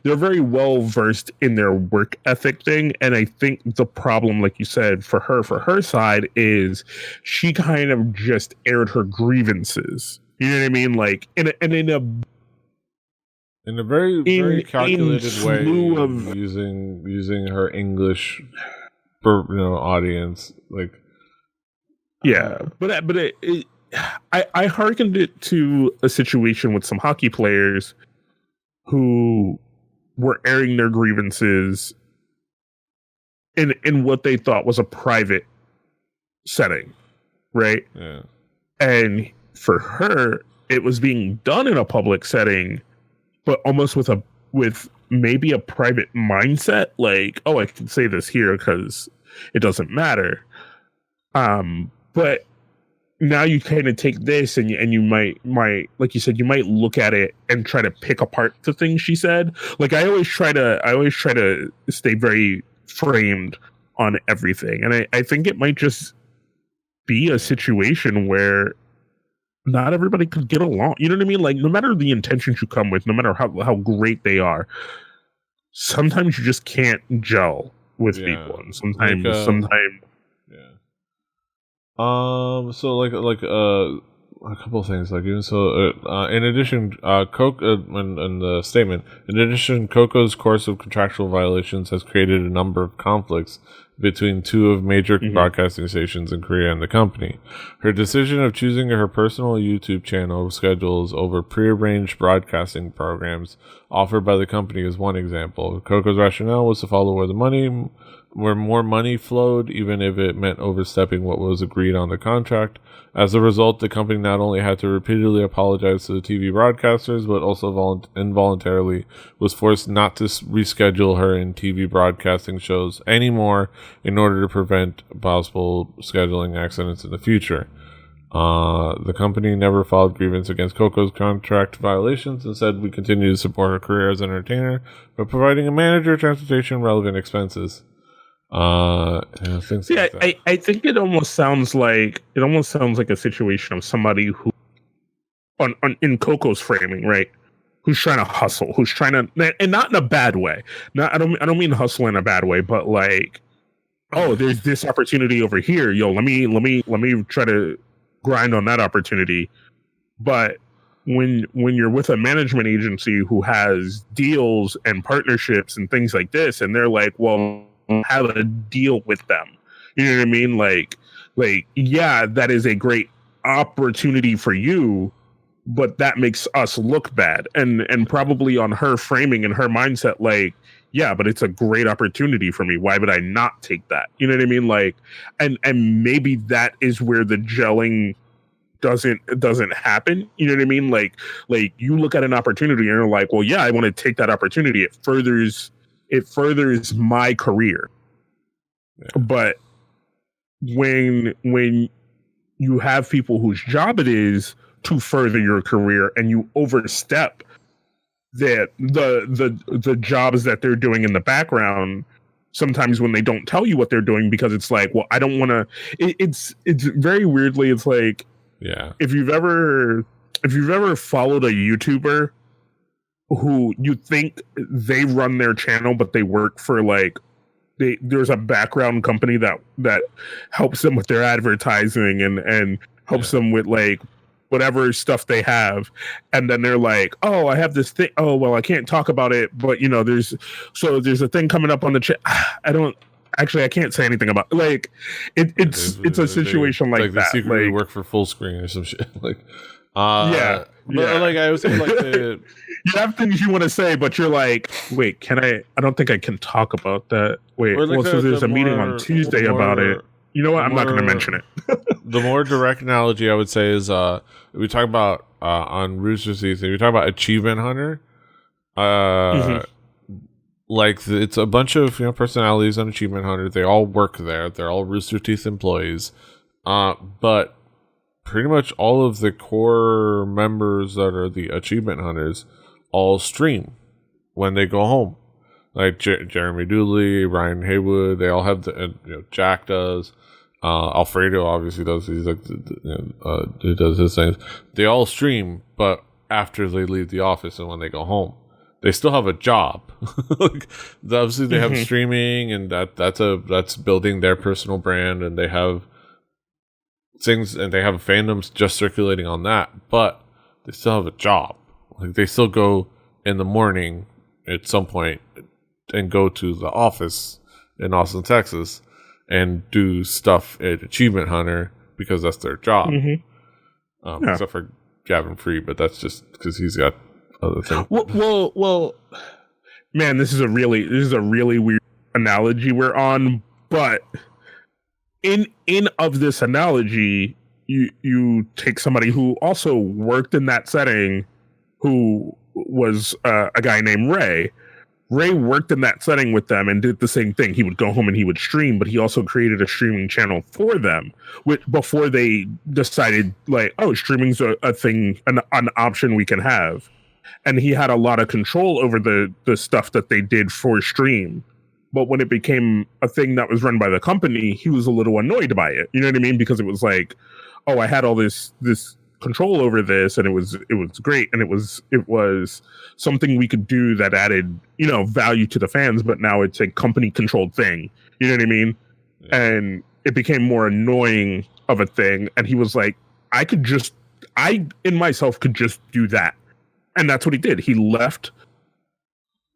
they're very well versed in their work ethic thing. And I think the problem, like you said, for her side is she kind of just aired her grievances. You know what I mean? Like in a very, very calculated way of using her English audience. Like yeah, but I hearkened it to a situation with some hockey players who were airing their grievances in what they thought was a private setting, right? Yeah. And for her, it was being done in a public setting, but almost with maybe a private mindset. Like, oh, I can say this here because matter. But now you kind of take this and you might like you said, you might look at it and try to pick apart the things she said. Like I always try to stay very framed on everything, and I think it might just be a situation where not everybody could get along. You know what I mean? Like no matter the intentions you come with, no matter how great they are, sometimes you just can't gel with people, and sometimes yeah. So a couple of things, like even so, in addition, Coco in the statement, in addition, Coco's course of contractual violations has created a number of conflicts between two of major broadcasting stations in Korea and the company. Her decision of choosing her personal YouTube channel schedules over prearranged broadcasting programs offered by the company is one example. Coco's rationale was to follow where more money flowed, even if it meant overstepping what was agreed on the contract. As a result, the company not only had to repeatedly apologize to the TV broadcasters, but also involuntarily was forced not to reschedule her in TV broadcasting shows anymore in order to prevent possible scheduling accidents in the future. The company never filed grievance against Coco's contract violations and said, "We continue to support her career as an entertainer by providing a manager, transportation, relevant expenses." Things like that. I think it almost sounds like a situation of somebody who in Coco's framing, right? Who's trying to hustle, who's trying to, and not in a bad way. Not I don't mean hustle in a bad way, but like, oh, there's this opportunity over here. Yo, let me try to grind on that opportunity. But when you're with a management agency who has deals and partnerships and things like this, and they're like, well, have a deal with them. You know what I mean? Like, yeah, that is a great opportunity for you, but that makes us look bad. And probably on her framing and her mindset, like, yeah, but it's a great opportunity for me. Why would I not take that? You know what I mean? Like, and maybe that is where the gelling doesn't happen. You know what I mean? Like you look at an opportunity and you're like, well, yeah, I want to take that opportunity. It furthers my career. Yeah. But when you have people whose job it is to further your career and you overstep the jobs that they're doing in the background, sometimes when they don't tell you what they're doing, because it's like, well, I don't want to, it's very weirdly, it's like, yeah, if you've ever followed a YouTuber who you think they run their channel, but they work for like, there's a background company that helps them with their advertising and helps them with like whatever stuff they have, and then they're like, oh, I have this thing, oh well, I can't talk about it, but you know, there's a thing coming up on the I can't say anything about, like, it's a situation like that. They secretly work for Full Screen or some shit. Like, yeah. Like I was saying, like you have things you want to say, but you're like, wait, can I? I don't think I can talk about that. Wait, like so there's a meeting on Tuesday about it. You know what? I'm not going to mention it. The more direct analogy I would say is, we talk about on Rooster Teeth. If you talk about Achievement Hunter, like it's a bunch of personalities on Achievement Hunter. They all work there. They're all Rooster Teeth employees, but pretty much all of the core members that are the Achievement Hunters all stream when they go home. Like Jeremy Dooley, Ryan Haywood, they all have Jack does. Alfredo obviously does. He's like, he does his things. They all stream, but after they leave the office and when they go home, they still have a job. Like, obviously they have streaming, and that's building their personal brand, and they have things, and they have fandoms just circulating on that, but they still have a job. Like, they still go in the morning at some point and go to the office in Austin, Texas, and do stuff at Achievement Hunter because that's their job. Except for Gavin Free, but that's just because he's got other things. Well, man, this is a really weird analogy we're on, but in of this analogy, you take somebody who also worked in that setting, who was a guy named Ray, Ray worked in that setting with them and did the same thing. He would go home and he would stream, but he also created a streaming channel for them before they decided, like, oh, streaming's a thing, an option we can have. And he had a lot of control over the stuff that they did for stream. But when it became a thing that was run by the company, he was a little annoyed by it. You know what I mean? Because it was like, oh, I had all this control over this, and it was great, and it was something we could do that added, value to the fans. But now it's a company controlled thing. You know what I mean? Yeah. And it became more annoying of a thing. And he was like, I in myself could just do that, and that's what he did. He left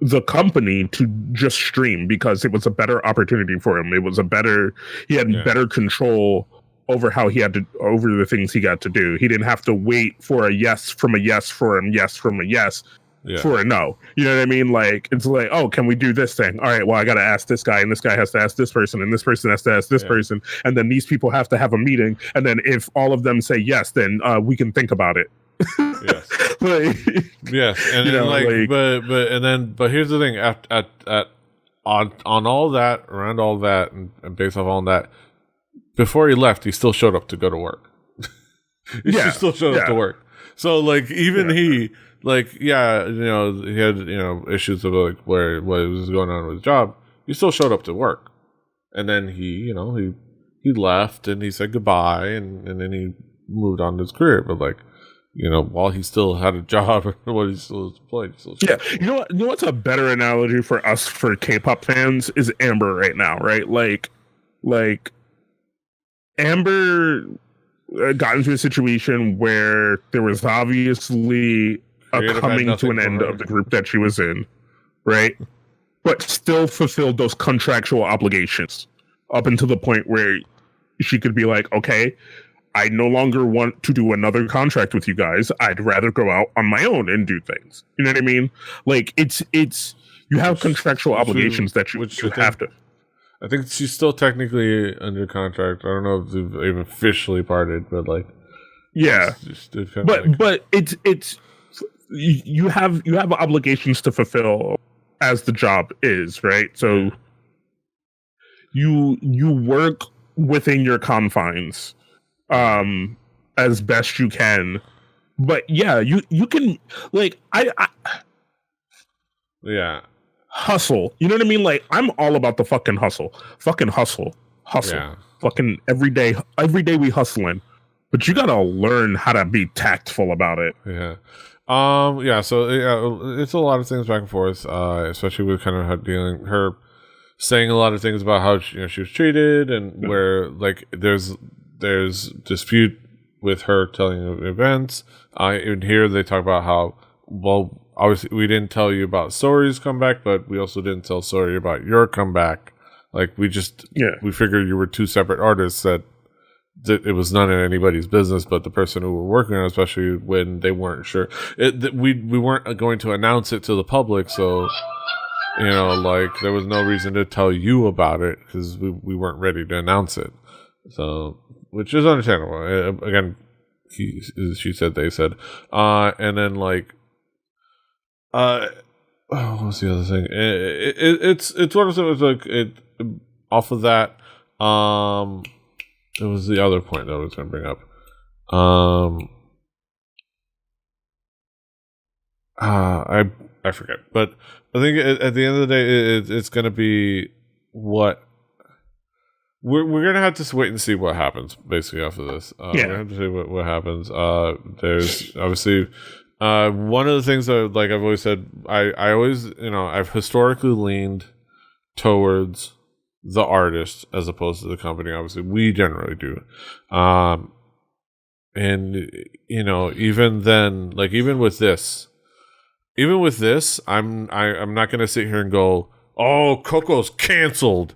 the company to just stream because it was a better opportunity for him. It was he had better control over over the things he got to do. He didn't have to wait for a yes from a yes for a yes from a yes for a no. You know what I mean? Like, it's like, oh, can we do this thing? All right, well, I got to ask this guy, and this guy has to ask this person, and this person has to ask this person, and then these people have to have a meeting, and then if all of them say yes, then we can think about it. Yes. Yes, and then but here's the thing: on all that, around all that, and based off all that, before he left, he still showed up to go to work. He still showed up to work. So like, even he, like, he had issues of like what was going on with his job. He still showed up to work, and then he left and he said goodbye, and then he moved on to his career. But like, while he still had a job, while he still was employed. You know what's a better analogy for us, for K-pop fans, is Amber right now, right? Like Amber got into a situation where there was obviously a coming to an end of the group that she was in, right? But still fulfilled those contractual obligations up until the point where she could be like, okay, I no longer want to do another contract with you guys. I'd rather go out on my own and do things. You know what I mean? Like, it's you have contractual obligations that you have to. I think she's still technically under contract. I don't know if they've officially parted, but like, yeah. But it's you have obligations to fulfill as the job is, right? So you work within your confines as best you can. But yeah, you can, like, I hustle. You know what I mean? Like, I'm all about the fucking hustle. Fucking hustle. Yeah. Fucking every day we hustling. But you gotta learn how to be tactful about it. Yeah. So it's a lot of things back and forth, especially with kind of her saying a lot of things about how she was treated, and where like there's dispute with her telling of events. Even here they talk about how, well, obviously we didn't tell you about Sori's comeback, but we also didn't tell Sori about your comeback. Like, we figured you were two separate artists, that it was none of anybody's business but the person who were working on it, especially when they weren't sure. We weren't going to announce it to the public, so like, there was no reason to tell you about it because we weren't ready to announce it. So, which is understandable. Again, she said, they said, and then like, what was the other thing? It's one of those, like, off of that. It was the other point that I was going to bring up. I forget, but I think at the end of the day, it's going to be what we're going to have to wait and see what happens. Basically, off of this, we're going to have to see what happens. There's obviously one of the things that, like I've always said, I always, I've historically leaned towards the artist as opposed to the company. Obviously, we generally do. And even then, like, even with this, I'm not going to sit here and go, oh, Coco's canceled.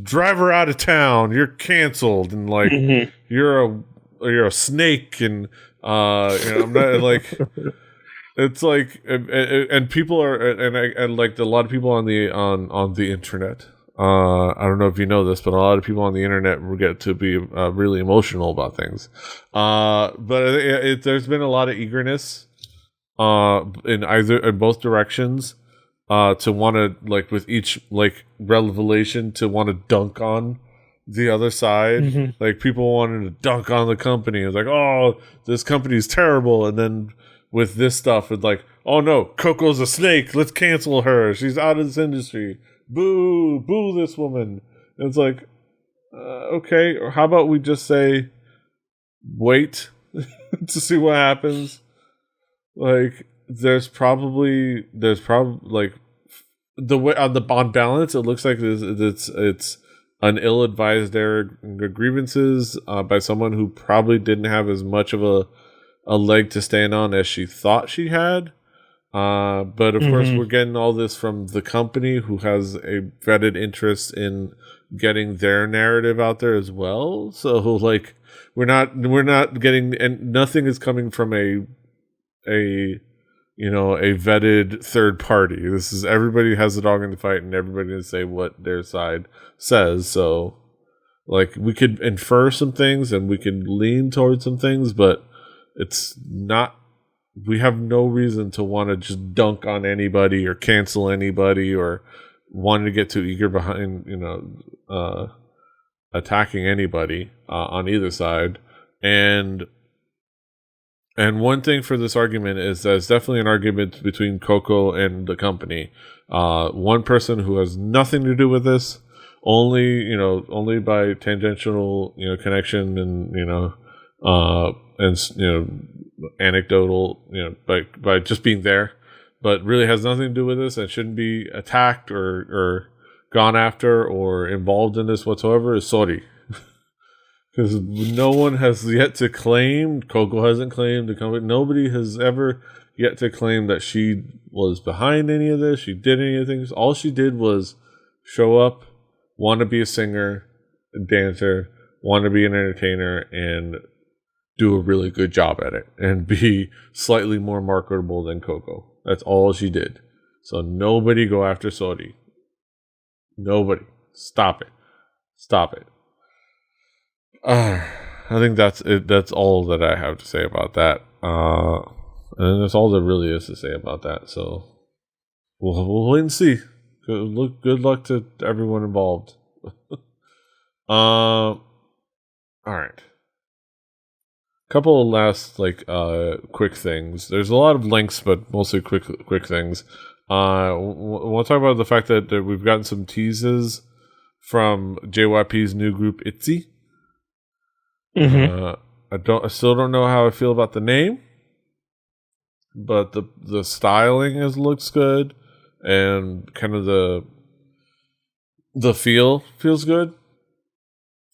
Drive her out of town. You're canceled, and like, you're a snake, and I'm not like. It's like, and people are, and like a lot of people on the internet. I don't know if you know this, but a lot of people on the internet will get to be really emotional about things. But there's been a lot of eagerness in both directions, to want to, like, with each, like, revelation, to want to dunk on the other side. Mm-hmm. Like, people wanted to dunk on the company. It's like, oh, this company's terrible. And then with this stuff, it's like, oh no, Coco's a snake. Let's cancel her. She's out of this industry. Boo, boo this woman. And it's like, okay, or how about we just say, wait to see what happens? Like, there's probably like, the way on balance, it looks like it's an ill-advised air grievances by someone who probably didn't have as much of a leg to stand on as she thought she had. But of course, we're getting all this from the company, who has a vetted interest in getting their narrative out there as well. So, like, we're not getting, and nothing is coming from a vetted third party. This is, everybody has a dog in the fight, and everybody can say what their side says. So, like, we could infer some things and we could lean towards some things, but it's not, we have no reason to want to just dunk on anybody or cancel anybody or want to get too eager behind, attacking anybody on either side. And one thing for this argument is that it's definitely an argument between Coco and the company. One person who has nothing to do with this, only by tangential, connection and, anecdotal, by just being there, but really has nothing to do with this and shouldn't be attacked or gone after or involved in this whatsoever, is Sori. Because no one has yet to claim, Coco hasn't claimed, the company, nobody has ever yet to claim that she was behind any of this, she did any of the things. All she did was show up, want to be a singer, a dancer, want to be an entertainer, and do a really good job at it, and be slightly more marketable than Coco. That's all she did. So nobody go after Sori. Nobody. Stop it. I think that's it. That's all that I have to say about that. And that's all there really is to say about that. So we'll wait and see. Good luck to everyone involved. All right. Couple of last quick things. There's a lot of links, but mostly quick things. We'll talk about the fact that we've gotten some teases from JYP's new group ITZY. I still don't know how I feel about the name, but the styling looks good, and kind of the feel feels good.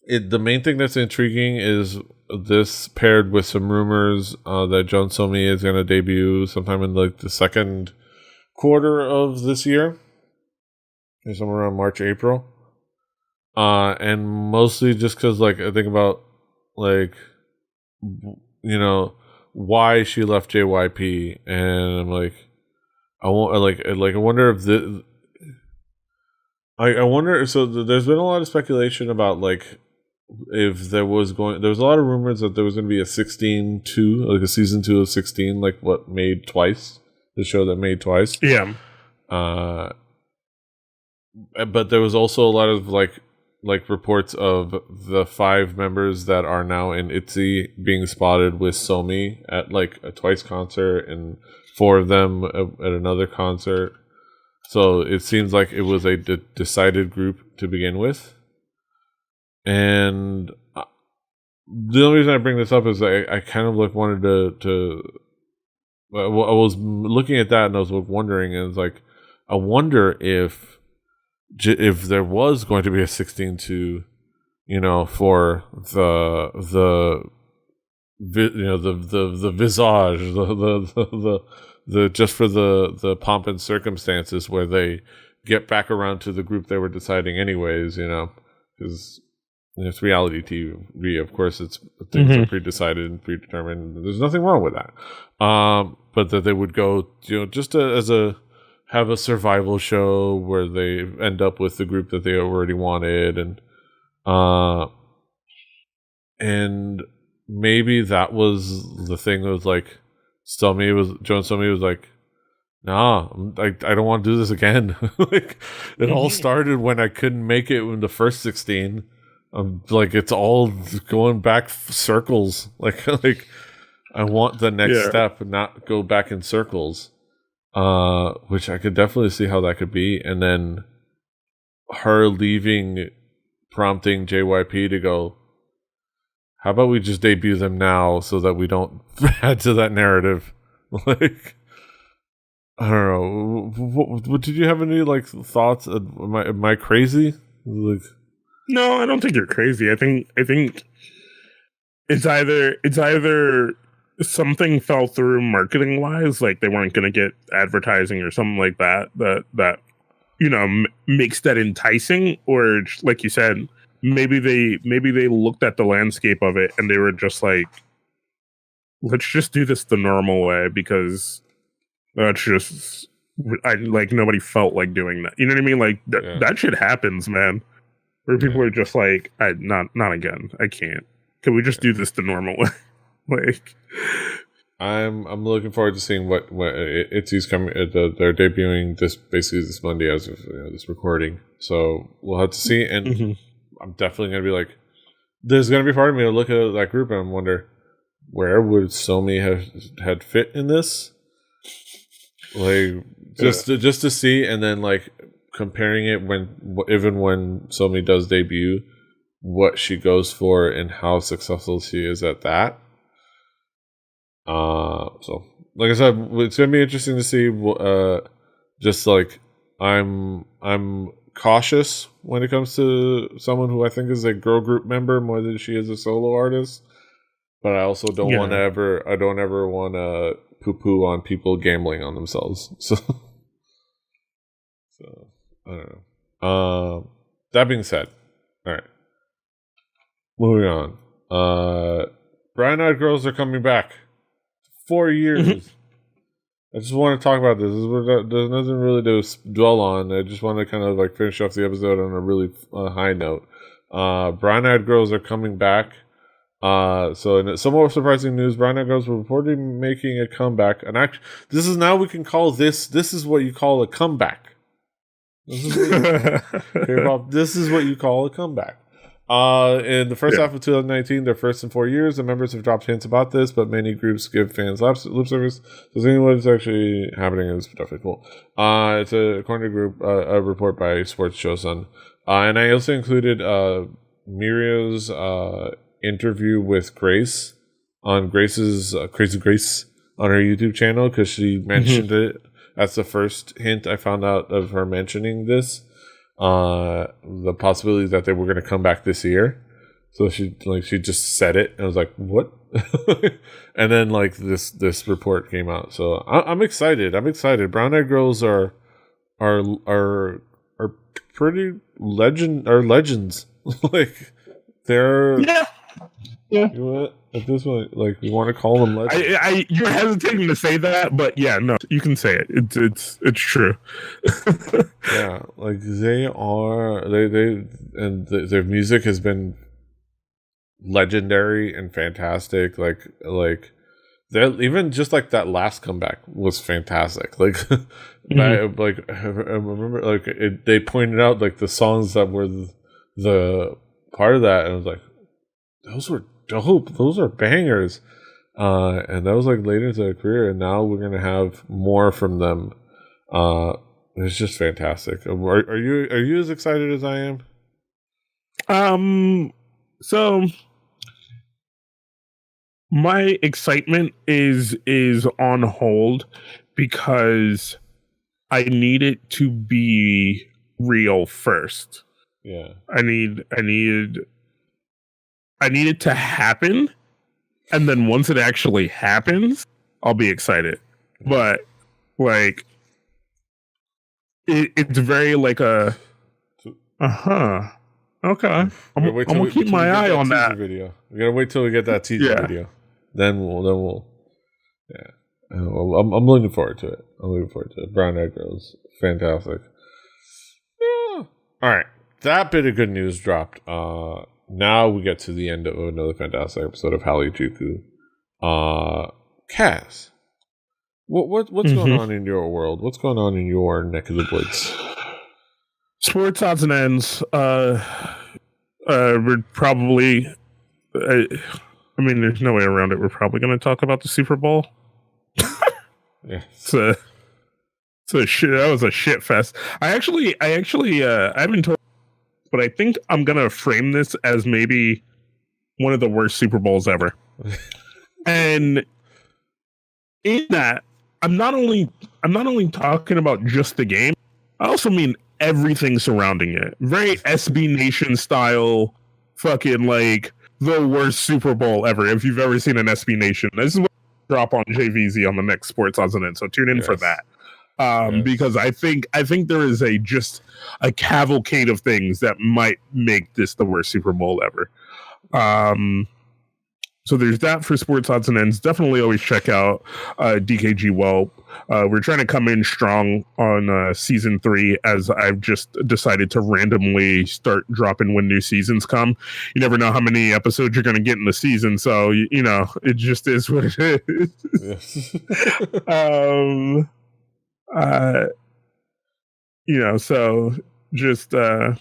The main thing that's intriguing is this paired with some rumors that Jun Somi is going to debut sometime in the second quarter of this year, somewhere around March, April, and mostly just because I think about why she left JYP, and I'm I wonder if I wonder. So there's been a lot of speculation about if there was a lot of rumors that there was going to be a 16-2, a season 2 of 16, what Made Twice, the show that Made Twice. Yeah. But there was also a lot of reports of the 5 members that are now in ITZY being spotted with Somi at a Twice concert, and 4 of them at another concert. So it seems like it was a decided group to begin with. And the only reason I bring this up is I kind of wanted to I was looking at that and I was wondering, and it's I wonder if there was going to be a 16-2, for the visage, the just for the pomp and circumstances, where they get back around to the group they were deciding anyways, because it's reality TV. Of course, things are pre-decided and predetermined. There's nothing wrong with that. But that they would go, just have a survival show where they end up with the group that they already wanted, and maybe that was the thing. It was Jones told me, he was like, nah, I don't want to do this again. Like, it all started when I couldn't make it in the first 16. Like, it's all going back circles. Like I want the next step and not go back in circles. Which I could definitely see how that could be. And then her leaving, prompting JYP to go, how about we just debut them now so that we don't add to that narrative? Like, I don't know. What did you have any like thoughts? Am I crazy? Like, no, I don't think you're crazy. I think it's either something fell through marketing wise, like they weren't going to get advertising or something like that makes that enticing, or like you said, maybe they looked at the landscape of it and they were just like, let's just do this the normal way, because that's just nobody felt like doing that. You know what I mean? Like that shit happens, man. Where people are just like, not again. I can't. Can we just do this the normal way? Like, I'm looking forward to seeing what ITZY's coming. They're debuting this Monday as of this recording. So we'll have to see. And I'm definitely gonna be like, there's gonna be part of me to look at that group and wonder, where would Somi had fit in this? Like, just to see, and then like comparing it when Somi does debut, what she goes for and how successful she is at that. So like I said, it's gonna be interesting to see. Just like I'm cautious when it comes to someone who I think is a girl group member more than she is a solo artist. But I also don't want to ever want to poo-poo on people gambling on themselves. So I don't know. That being said, all right, moving on. Brown Eyed Girls are coming back. 4 years. I just want to talk about this. There's nothing really to dwell on. I just want to kind of like finish off the episode on a really high note. Brown Eyed Girls are coming back. So in some more surprising news, Brown Eyed Girls were reportedly making a comeback. And actually, this is now we can call this is what you call a comeback. This is what you call a comeback. In the first half of 2019, their first in 4 years, the members have dropped hints about this, but many groups give fans lip service. So seeing what's actually happening is definitely cool. It's according to group a report by Sports Chosun. And I also included Miria's interview with Grace on Grace's Crazy Grace on her YouTube channel, because she mentioned it. That's the first hint I found out of her mentioning this. The possibility that they were going to come back this year. So she just said it and I was like, what? And then like this report came out. So I'm excited. Brown Eyed Girls are pretty legends. Like, they're yeah. You know what? At this point, like, we want to call them legends. You're hesitating to say that, but yeah, no, you can say it. It's true. Yeah, like their music has been legendary and fantastic. Like even just like that last comeback was fantastic. Like, I remember like they pointed out like the songs that were the part of that, and I was like, those were dope. Those are bangers. And that was like later into their career, and now we're gonna have more from them. It's just fantastic. Are you as excited as I am? So my excitement is on hold because I need it to be real first. Yeah. I need it to happen, and then once it actually happens, I'll be excited. But like, it's very like a okay. I'm gonna keep my eye on that video. We gotta wait till we get that teaser video. Then we'll. Yeah. I'm looking forward to it. Brown Eyed Girls, fantastic. Yeah. All right, that bit of good news dropped. Now we get to the end of another fantastic episode of Hallyujuku. Kaz, What's going on in your world? What's going on in your neck of the woods? Sports odds and ends. We're probably. I mean, there's no way around it. We're probably going to talk about the Super Bowl. Yeah. That was a shit fest. I haven't told, but I think I'm gonna frame this as maybe one of the worst Super Bowls ever. And in that, I'm not only talking about just the game. I also mean everything surrounding it. Very SB Nation style, fucking like the worst Super Bowl ever. If you've ever seen an SB Nation, this is what I drop on JVZ on the next Sports Odds and Ends. So tune in for that. Because I think there is just a cavalcade of things that might make this the worst Super Bowl ever. So there's that for Sports Odds and Ends. Definitely always check out DKG Whelp. We're trying to come in strong on season 3, as I've just decided to randomly start dropping when new seasons come. You never know how many episodes you're going to get in the season, so you know it just is what it is. Yes. So just it'll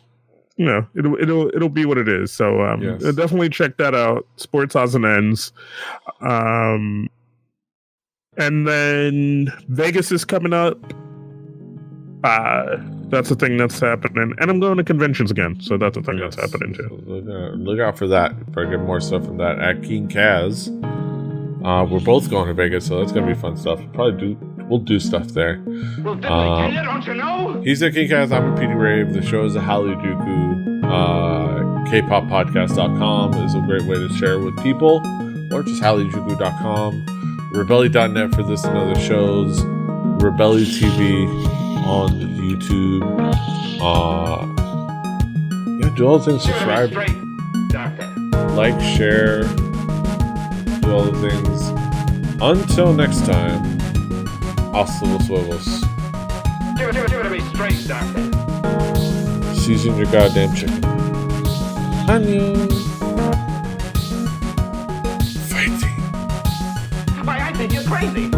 be what it is. So yes. Definitely check that out. Sports Odds and Ends. And then Vegas is coming up. That's a thing that's happening. And I'm going to conventions again, so that's a thing that's happening too. Look out for that. For get more stuff from that at King Kaz. We're both going to Vegas, so that's gonna be fun stuff. We'll do stuff there. Well, don't you know? He's at King Kaz. I'm at PD Rave. The show is at Hallyujuku. Kpoppodcast.com is a great way to share with people, or just Hallyujuku.com. Rebelly.net for this and other shows. Rebelly TV on YouTube. Do all the things. Subscribe, like, share, do all the things. Until next time, hasta los huevos. Give it to me straight, doctor. Season your goddamn chicken. Annyeong. Fighting. Why, I think you're crazy.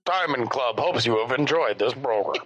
Diamond Club hopes you have enjoyed this program.